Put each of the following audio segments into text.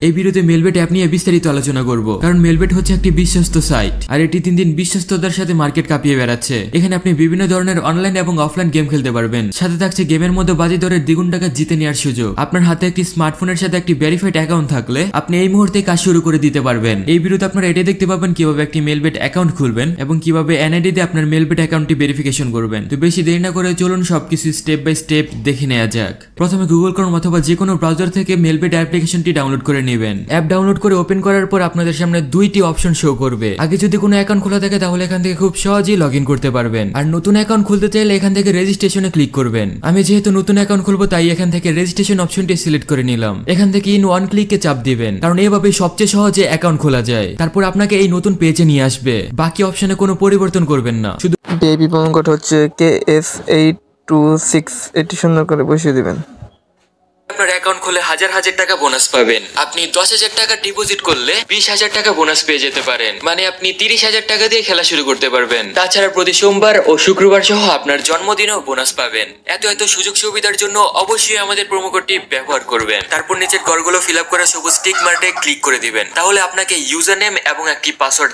এই ভিডিওতে Melbet app নিয়ে বিস্তারিত আলোচনা করব, কারণ মেলবেট হচ্ছে একটি বিশ্বস্ত সাইট আর এটি দিন দিন বিশ্বস্ততার সাথে মার্কেট কাঁপিয়ে বেড়াচ্ছে। এখানে আপনি বিভিন্ন ধরনের অনলাইন এবং অফলাইন গেম খেলতে পারবেন, সাথে থাকছে গেমের মধ্যে বাজি দরের দ্বিগুণ টাকা জিতে নেওয়ার সুযোগ। আপনার হাতে একটি স্মার্টফোনের সাথে একটি ভেরিফাইড অ্যাকাউন্ট থাকলে আপনি এই মুহূর্তে কাজ শুরু করে দিতে পারবেন। এই ভিডিওতে আপনারা এটা দেখতে পাবেন কিভাবে একটি মেলবেট অ্যাকাউন্ট খুলবেন এবং কিভাবে এনআইডি দিয়ে আপনার মেলবেট অ্যাকাউন্টটি ভেরিফিকেশন করবেন। তো বেশি দেরি না করে চলুন সবকিছু স্টেপ বাই স্টেপ দেখে নেওয়া যাক। প্রথমে গুগল ক্রোম অথবা যে কোনো ব্রাউজার থেকে মেলবেট অ্যাপ্লিকেশনটি ডাউনলোড করে নেবেন। অ্যাপ ডাউনলোড করে ওপেন করার পর আপনাদের সামনে দুইটি অপশন শো করবে। আগে যদি কোনো অ্যাকাউন্ট খোলা থাকে তাহলে এখান থেকে খুব সহজেই লগ ইন করতে পারবেন, আর নতুন অ্যাকাউন্ট খুলতে চাইলে এখান থেকে রেজিস্ট্রেশনে ক্লিক করবেন। আমি যেহেতু নতুন অ্যাকাউন্ট খুলবো তাই এখান থেকে রেজিস্ট্রেশন অপশনটি সিলেক্ট করে নিলাম। এখান থেকে ইন ওয়ান ক্লিকে চাপ দিবেন, কারণ এইভাবে সবচেয়ে সহজে অ্যাকাউন্ট খোলা যায়। তারপর আপনাকে এই নতুন পেজে নিয়ে আসবে। বাকি অপশনে কোনো পরিবর্তন করবেন না, শুধু বেবি প্রোমো কোড হচ্ছে KS826, এটি সুন্দর করে বসিয়ে দিবেন। আপনার অ্যাকাউন্ট খুলে হাজার হাজার টাকা বোনাস পাবেন। আপনি 10,000 টাকা ডিপোজিট করলে 20,000 টাকা বোনাস পেয়ে যেতে পারেন, মানে আপনি 30,000 টাকা দিয়ে খেলা শুরু করতে পারবেন। তাছাড়া প্রতি সোমবার ও শুক্রবার সহ আপনার জন্মদিনেও বোনাস পাবেন। এত সুযোগ সুবিধার জন্য অবশ্যই আমাদের প্রোমো কোডটি ব্যবহার করবেন। তারপর নিচের ঘরগুলো ফিল আপ করে সবুজ টিক মার্কে ক্লিক করে দিবেন। তাহলে আপনাকে ইউজার নেম এবং একটি পাসওয়ার্ড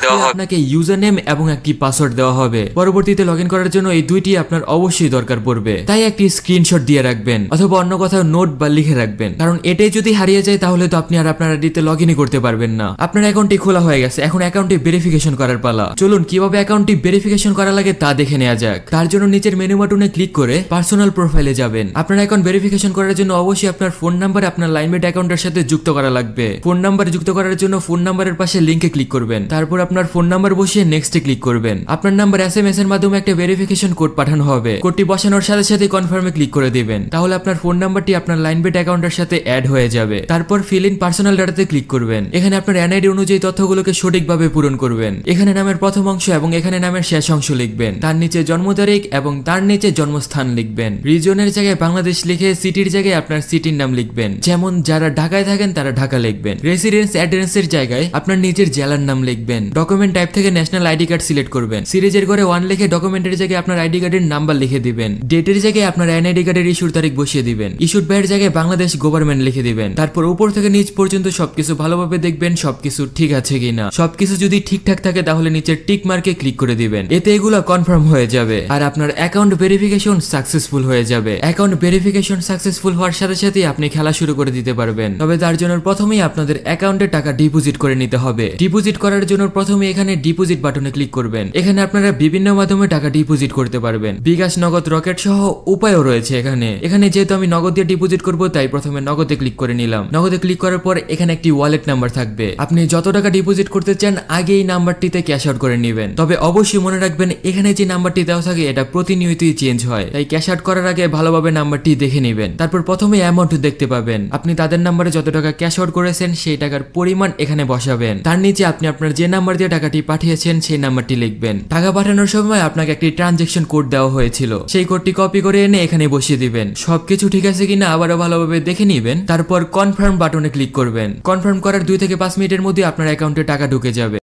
দেওয়া হবে। পরবর্তীতে লগ ইন করার জন্য এই দুইটি আপনার অবশ্যই দরকার পড়বে, তাই একটি স্ক্রিনশট দিয়ে রাখবেন অথবা অন্য কোথাও নোট বা লিখে রাখবেন, কারণ এটাই যদি হারিয়ে যায় তাহলে তো আপনি আর আপনার আইডিতে লগ ইনই করতে পারবেন না। আপনার অ্যাকাউন্টটি খোলা হয়ে গেছে, এখন অ্যাকাউন্টটি ভেরিফিকেশন করার পালা। চলুন কিভাবে অ্যাকাউন্টটি ভেরিফিকেশন করা লাগে তা দেখে নেওয়া যাক। তার জন্য নিচের মেনু বাটনে ক্লিক করে পার্সোনাল প্রোফাইলে যাবেন। আপনার অ্যাকাউন্ট ভেরিফিকেশন করার জন্য অবশ্যই আপনার ফোন নাম্বার আপনার লাইনমেট অ্যাকাউন্টের সাথে যুক্ত করা লাগবে। ফোন নাম্বার যুক্ত করার জন্য ফোন নাম্বারের পাশে লিংকে ক্লিক করবেন। তারপর আপনার ফোন নাম্বার বসিয়ে নেক্সটে ক্লিক করবেন। আপনার নাম্বার SMS এর মাধ্যমে একটা ভেরিফিকেশন কোড পাঠানো হবে। কোডটি বসানোর সাথে সাথে কনফার্মে ক্লিক করে দিবেন। তাহলে আপনার ফোন নাম্বারটি আপনার লাইনমেট অ্যাকাউন্টের সাথে অ্যাড হয়ে যাবে। তারপর ফিল ইন পার্সোনাল ডাটাতে ক্লিক করবেন। এখানে আপনার এনআইডি অনুযায়ী তথ্যগুলোকে সঠিকভাবে পূরণ করবেন। এখানে নামের প্রথম অংশ এবং এখানে নামের শেষ অংশ লিখবেন। তার নিচে জন্ম তারিখ এবং তার নিচে জন্মস্থান লিখবেন। রিজনের জায়গায় বাংলাদেশ লিখে সিটির জায়গায় আপনার সিটির নাম লিখবেন, যেমন যারা ঢাকায় থাকেন তারা ঢাকা লিখবেন। রেসিডেন্স অ্যাড্রেসের জায়গায় আপনার নিজের জেলার নাম লিখবেন। ডকুমেন্ট টাইপ থেকে ন্যাশনাল আইডি কার্ড সিলেক্ট করবেন। সিরিজের ঘরে 1 লিখে ডকুমেন্টের জায়গায় আপনার আইডি কার্ডের নাম্বার লিখে দিবেন। ডেটের জায়গায় আপনার এনআইডি কার্ডের ইস্যুর তারিখ বসিয়ে দিবেন। ইস্যুড বাইয়ের জায়গায় বাংলাদেশ গভর্নমেন্ট লিখে দিবেন। তারপর উপর থেকে নিচ পর্যন্ত সবকিছু ভালোভাবে দেখবেন সবকিছু ঠিক আছে কিনা। সবকিছু যদি ঠিকঠাক থাকে তাহলে নিচের টিক মার্কে ক্লিক করে দিবেন। এতে এগুলো কনফার্ম হয়ে যাবে আর আপনার অ্যাকাউন্ট ভেরিফিকেশন সাকসেসফুল হয়ে যাবে। অ্যাকাউন্ট ভেরিফিকেশন সাকসেসফুল হওয়ার সাথে সাথে আপনি খেলা শুরু করে দিতে পারবেন। তবে তার জন্য প্রথমেই আপনাদের অ্যাকাউন্টে টাকা ডিপোজিট করে নিতে হবে। ডিপোজিট করার জন্য প্রথমে এখানে ডিপোজিট বাটনে ক্লিক করবেন। এখানে আপনারা বিভিন্ন মাধ্যমে টাকা ডিপোজিট করতে পারবেন। বিকাশ, নগদ, রকেট সহ উপায়ও রয়েছে এখানে যেহেতু আমি নগদ দিয়ে ডিপোজিট করব তাই প্রথমে নগদে ক্লিক করে নিলাম। নগদে ক্লিক করার পর এখানে একটি ওয়ালেট নাম্বার থাকবে। আপনি যত টাকা ডিপোজিট করতে চান আগে এই নাম্বারটিতে ক্যাশ আউট করে নেবেন। তবে অবশ্যই মনে রাখবেন এখানে যে নাম্বারটি দেওয়া থাকে এটা প্রতিনিয়তই চেঞ্জ হয়, তাই ক্যাশ আউট করার আগে ভালোভাবে নাম্বারটি দেখে নেবেন। তারপর প্রথমে অ্যামাউন্ট দেখতে পাবেন। আপনি তাদের নাম্বারে যত টাকা ক্যাশ আউট করেছেন সেই টাকার পরিমাণ এখানে বসাবেন। তার নিচে আপনি আপনার যে নাম্বার দিয়ে টাকাটি পাঠিয়েছেন সেই নাম্বারটি লিখবেন। টাকা পাঠানোর সময় আপনাকে একটি ট্রানজেকশন কোড দেওয়া হয়েছিল, সেই কোডটি কপি করে এনে এখানে বসিয়ে দিবেন। সবকিছু ঠিক আছে কিনা আবারও ভালোভাবে দেখে নেবেন। তারপর কনফার্ম বাটনে ক্লিক করবেন। কনফার্ম করার 2 থেকে 5 মিনিটের মধ্যে আপনার অ্যাকাউন্টে টাকা ঢুকে যাবে।